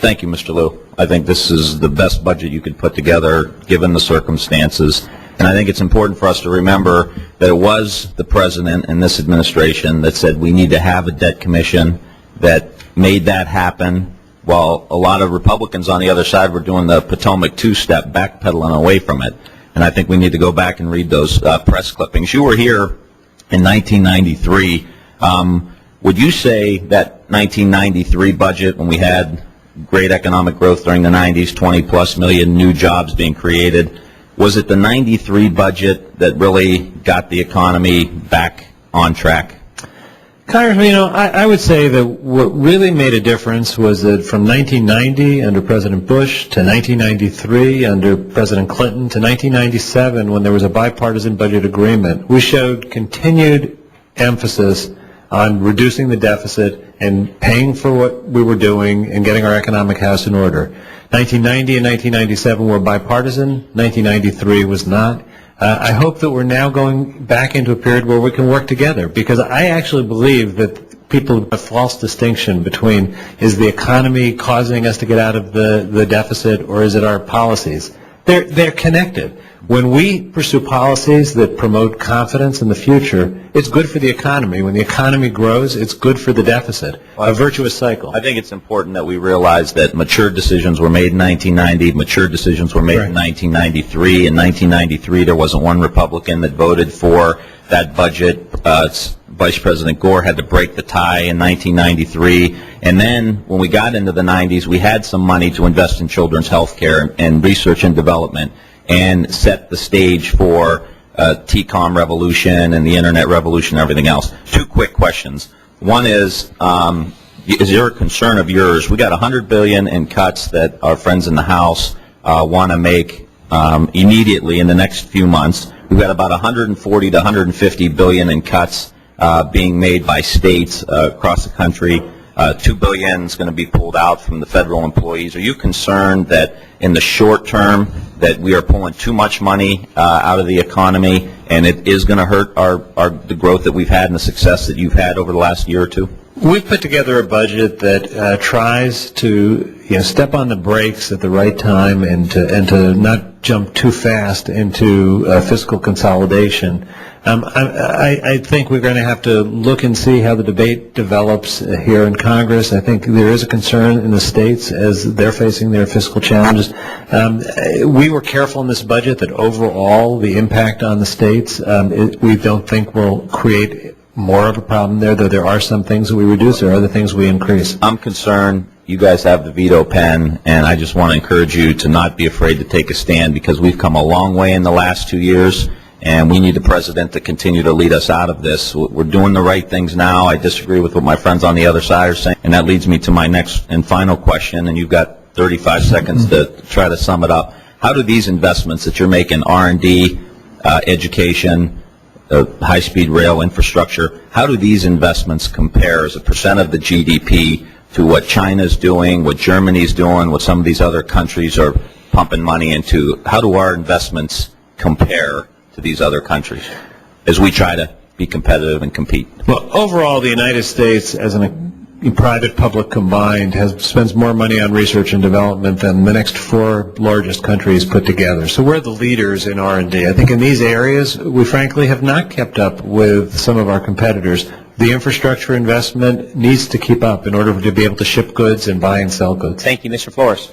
Thank you, Mr. Liu. I think this is the best budget you could put together given the circumstances. And I think it's important for us to remember that it was the President and this administration that said we need to have a debt commission that made that happen, while a lot of Republicans on the other side were doing the Potomac two-step, backpedaling away from it. And I think we need to go back and read those press clippings. You were here in 1993. Would you say that 1993 budget, when we had great economic growth during the 90s, 20-plus million new jobs being created, was it the 93 budget that really got the economy back on track? Congressman, I would say that what really made a difference was that from 1990 under President Bush to 1993 under President Clinton to 1997 when there was a bipartisan budget agreement, we showed continued emphasis on reducing the deficit and paying for what we were doing and getting our economic house in order. 1990 and 1997 were bipartisan. 1993 was not. I hope that we're now going back into a period where we can work together, because I actually believe that people have a false distinction between is the economy causing us to get out of the deficit or is it our policies. They're connected. When we pursue policies that promote confidence in the future, it's good for the economy. When the economy grows, it's good for the deficit. A virtuous cycle. I think it's important that we realize that mature decisions were made in 1990, mature decisions were made in 1993. In 1993, there wasn't one Republican that voted for that budget. Vice President Gore had to break the tie in 1993. And then when we got into the 90s, we had some money to invest in children's health care and research and development, and set the stage for T-Com revolution and the internet revolution and everything else. Two quick questions. One is there a concern of yours? We got $100 billion in cuts that our friends in the House want to make immediately in the next few months. We've got about $140 to $150 billion in cuts being made by states across the country. $2 billion is going to be pulled out from the federal employees. Are you concerned that in the short term that we are pulling too much money out of the economy and it is going to hurt the growth that we've had and the success that you've had over the last year or two? We've put together a budget that tries to step on the brakes at the right time and to not jump too fast into fiscal consolidation. I think we're going to have to look and see how the debate develops here in Congress. I think there is a concern in the states as they're facing their fiscal challenges. We were careful in this budget that overall the impact on the states we don't think will create more of a problem there, though there are some things that we reduce, there are other things we increase. I'm concerned. You guys have the veto pen, and I just want to encourage you to not be afraid to take a stand, because we've come a long way in the last 2 years, and we need the President to continue to lead us out of this. We're doing the right things now. I disagree with what my friends on the other side are saying, and that leads me to my next and final question, and you've got 35 seconds to try to sum it up. How do these investments that you're making, R&D, education, high-speed rail infrastructure, how do these investments compare as a percent of the GDP to what China's doing, what Germany's doing, what some of these other countries are pumping money into? How do our investments compare to these other countries as we try to be competitive and compete? Well, overall, the United States, as private-public combined, spends more money on research and development than the next four largest countries put together. So we're the leaders in R&D. I think in these areas, we frankly have not kept up with some of our competitors. The infrastructure investment needs to keep up in order to be able to ship goods and buy and sell goods. Thank you, Mr. Flores.